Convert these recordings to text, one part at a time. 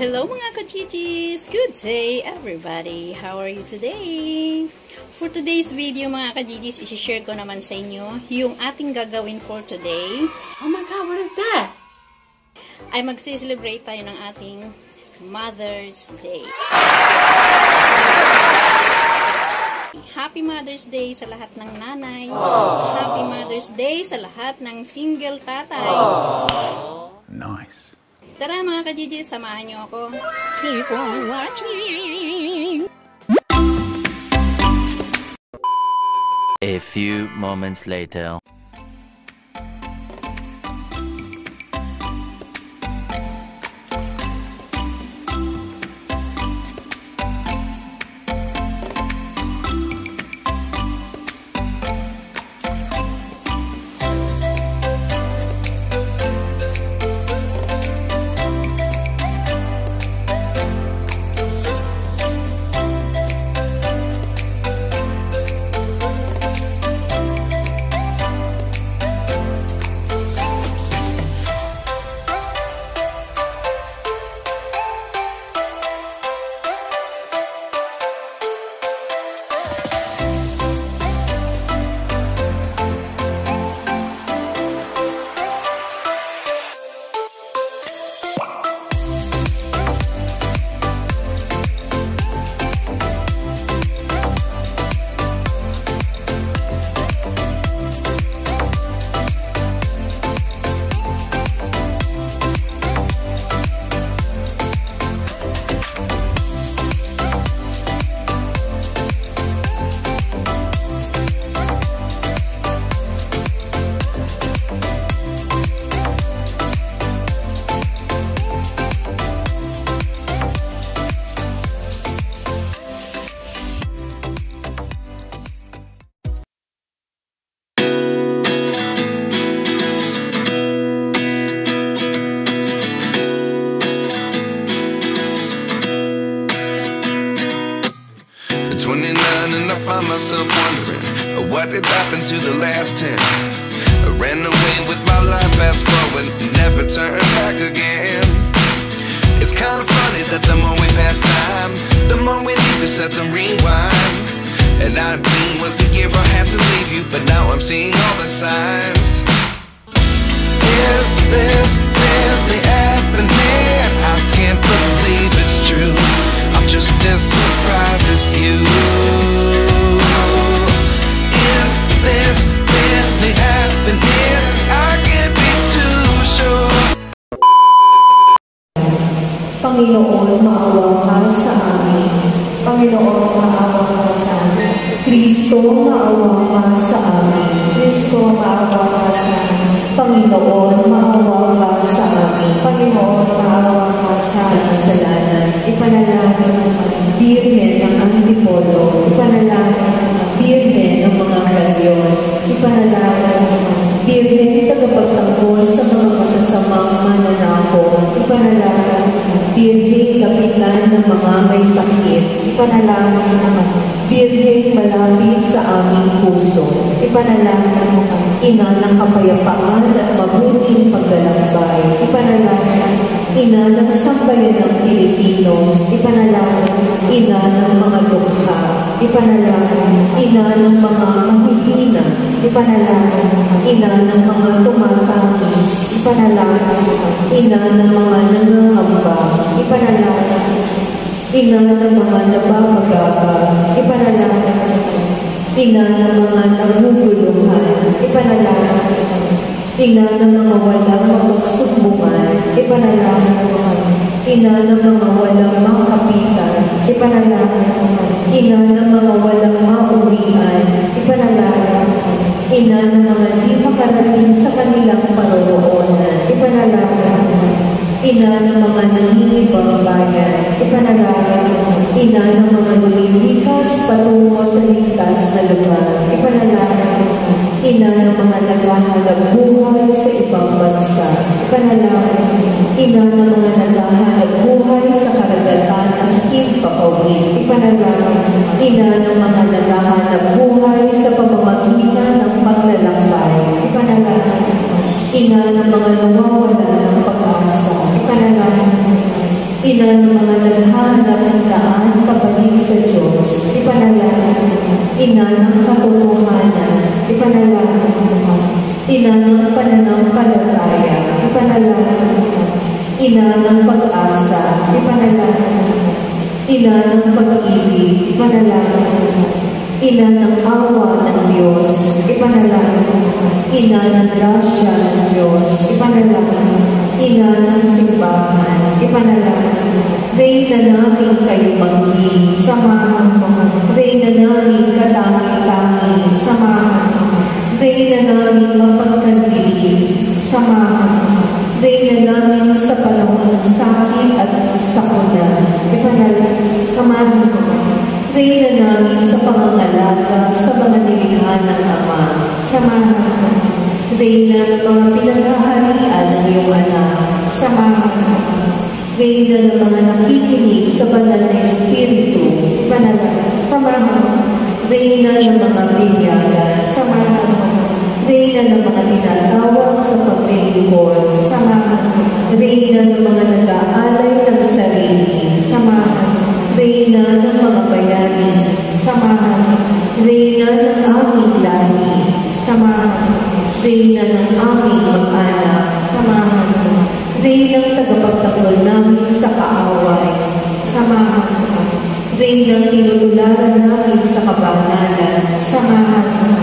Hello mga ka-GGs! Good day everybody! How are you today? For today's video mga ka-GGs, isi-share ko naman sa inyo yung ating gagawin for today. Oh my God, what is that? Ay magsi-celebrate tayo ng ating Mother's Day. Happy Mother's Day sa lahat ng nanay. Aww. Happy Mother's Day sa lahat ng single tatay. Aww. Nice. Tara mga ka-GG, samahan niyo ako. Keep on watching. A few moments later. Myself wondering what did happen to the last 10. I ran away with my life, fast forward, never turn back again. It's kind of funny that the more we pass time, the more we need to set the rewind. And 19 was the year I had to leave you, but now I'm seeing all the signs. Is this really happening? I can't believe it's true. I'm just as surprised as you. Is this really happening? I can't be too sure. Panginoon, maawa ka sa amin. Panginoon, maawa ka sa amin. Kristo, maawa ka sa amin. Kristo, maawa ka sa amin. Panginoon, maawa ka sa amin. Panginoon, maawa ka sa kasalanan. Ipanalangin ang Birhen ng Antipolo. Ipanalangin ang Birhen ng mga Karyon. Ipanalangin ang Birhen tagapagtanggol sa mga masasamang mananako. Ipanalangin ang Birhen kapitan ng mga may sakit. Ipanalangin ang Birhen malapit sa aming puso. Ipanalangin ang Ina ng kapayapaan at mabuting paglalakbay. Ipanalangin Ina ng sambayan ng Pilipino. Ipanalangin Ina ng mga dukha. Ipanalangin Ina ng mga mahihina. Ipanalangin Ina ng mga tumatangis. Ipanalangin Ina ng mga nangangamba. Ipanalangin Ina ng mga nababagabag. Ipanalangin Ina ng mga naguguluhan. Ipanalangin Ina ng mga walang mapagsumbungan. Ipanalangin Ina ng mga walang makapitan. Ipanalangin Ina ng mga walang mauwian. Ipanalangin Ina ng mga di makarating sa kanilang paroroonan. Ipanalangin Ina ng mga nangingibang bayan. Ipanalangin Ina ng mga lumilikas patungo sa ligtas na lugar. Ipanalangin mo. Ina ng mga naghahanap buhay sa ibang bansa. Ipanalangin mo. Ina ng mga naghahanap buhay sa karagatan at himpapawid. Ipanalangin mo. Ina ng mga naghahanap buhay sa pamamagitan ng paglalakbay. Ipanalangin mo. Ina ng mga nawawala ng pag-asa. Ipanalangin mo. Ina ng mga naghahanap ng daan pabalik sa Diyos. Ipanalangin mo. Ina ng katotohanan. Ipanalangin mo. Ina ng pananampalataya. Ipanalangin mo. Ina ng pag-asa. Ipanalangin mo. Ina ng pag-ibig. Ipanalangin mo. Ina ng awa ng Diyos. Ipanalangin mo. Ina ng grasya ng Diyos. Ipanalangin mo. Ina ng simbahan. Ipanalangin mo. Reyna namin kayo maging. Samahan mo. Reyna namin katangi-tangi. Samahan mo. Reyna namin mapagkandili. Samahan mo. Reyna namin sa panahon ng sakit at sakuna. Ipanalangin. Samahan mo. Reyna namin sa pangangalaga sa mga nilikha ng Ama. Samahan mo. Reyna ng mga pinaghaharian ng iyong anak. Samahan mo. Reyna ng mga nakikinig sa banal na Espiritu. Ipanalangin. Samahan mo. Reyna ng mga binyagan. Samahan mo. Reyna ng mga tinatawag sa paglilingkod. Samahan mo. Reyna ng mga nag-aalay ng sarili. Samahan mo. Reyna ng mga bayani. Samahan mo. Reyna ng aming lahi. Samahan mo. Reyna ng aming mag-anak. Samahan mo. Reyna ng tagapagtanggol namin sa kaaway. Samahan mo. Reyna ng tinutularan namin sa kabanalan. Samahan mo.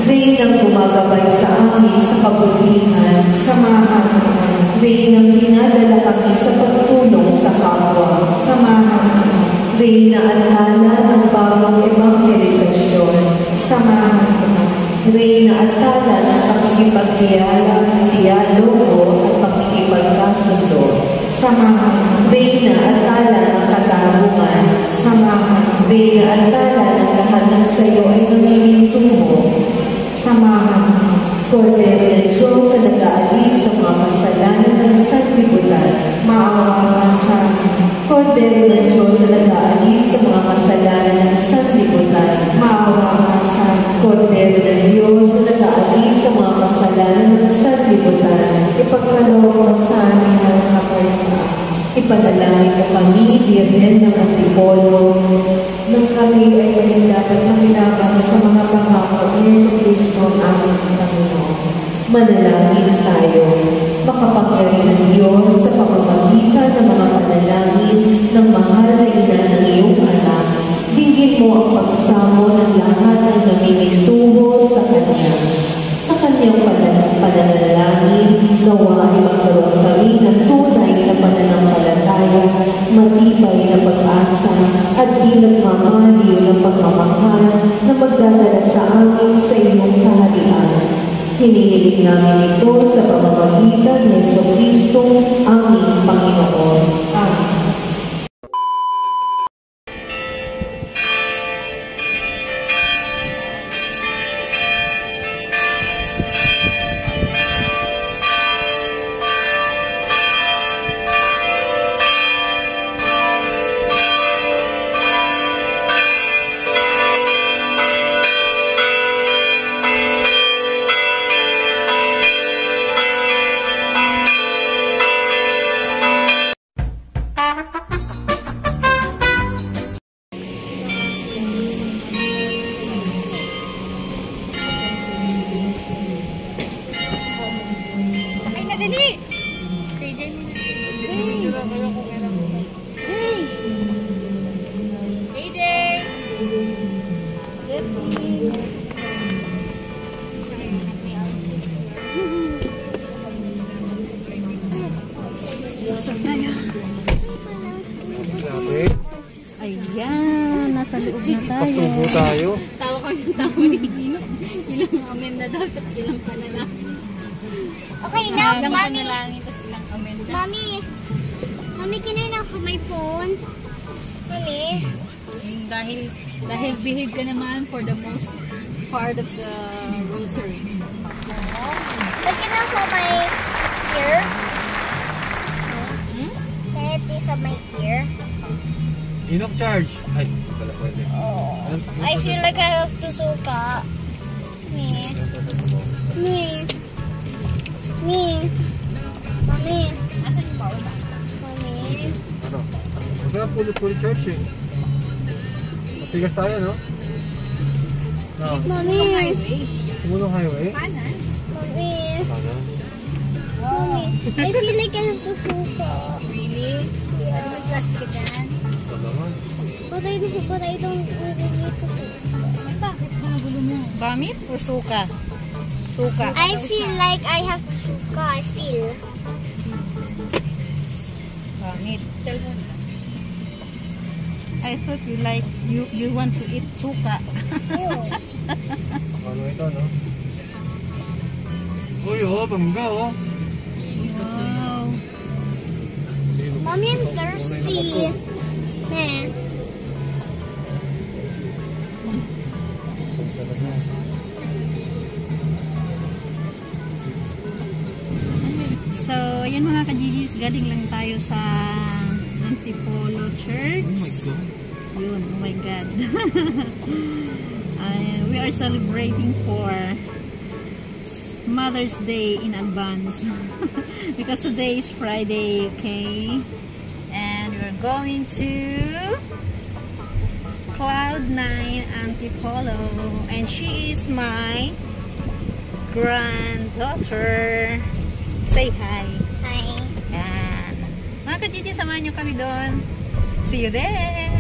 Reyna ng gumagabay sa amin sa kabutihan. Samahan mo. Reyna ng dinadala kami sa pagtulong sa kapwa. Samahan mo. Reyna at hala ng bagong evangelisasyon. Samahan mo. Reyna at hala ng pakikipagdialogo at pakikipagkasundo. Samahan mo. Reyna at hala ng katarungan. Samahan mo. Reyna at hala ng lahat ng sayo ay namimintungo. Samahan mo. Kordero ng Diyos sa nag-aalis ng mga kasalanan ng sanlibutan. Maawa ka sa amin. Kordero ng Diyos sa nag-aalis ng mga kasalanan ng sanlibutan. Maawa ka sa amin. Kordero ng Diyos sa nag-aalis ng mga kasalanan ng sanlibutan. Ipagkaloob mo sa amin ang kapayapaan. Ipanalangin mo kami, Birhen ng Antipolo, nang kami ay maging dapat makinabang sa mga pangako ni Jesucristo ang aming Panginoon. Manalangin tayo. Makapangyarihan ng Diyos sa pamamagitan ng mga panalangin ng mahal na ina ng iyong anak. Dinggin mo ang pagsamo ng lahat ng namimintungo sa Kanya. Sa Kanyang pananalangin, nawa ay magkaroon kami ng tunay na pananampalataya, matibay na pag-asa, at di nagmamaliw na pagmamahal na magdadala sa amin sa iyong kaharian. Hinihiling namin ito sa pamamagitan ni Jesucristo, aming Panginoon. Amen. Dali! Kay Jamie na. Hey! AJ! Pasok tayo. Ayan, nasa loob na tayo. Pasubo tayo. Tawa kami ng tawa ni Gino. Ilang amen na daw sa ilang panalangin. Okay, now, Ilang Mommy. panalangin, tapos ilang amen na. Mommy, can I now have my phone? Mommy. dahil behave ka naman for the most part of the rosary. But can I show my ear? Can I taste of my ear? Enough charge. Ay, wala pwede. I feel like I have to suka. Me. Mommy. Asan yung power bank? Mommy. Ano? Huwag ka puli charge eh. Matigas tayo, no? No. Mommy. Tumulong highway? Kanan. Mommy. Sana. Mommy. I feel like I have to suka. Really? Yeah. Mag-class ka dyan? Ito naman. But I don't really need to suka. Bakit ba gulo mo? Bamit or suka? Suka. I feel like I have to suka. I feel. Bamit. Cellphone. I thought you want to eat suka. Ew. Ano ito, no? Uy, oh, bangga, oh. Wow. Mommy, I'm thirsty. Man. So, ayan mga ka-GGs, galing lang tayo sa Antipolo Church. Oh my God. Yun, oh my God. We are celebrating for Mother's Day in advance. Because today is Friday, okay? And we're going to Cloud9 Antipolo. And she is my granddaughter. Say hi. Hi. Yan. Mga ka-GG, samahan nyo kami doon. See you there!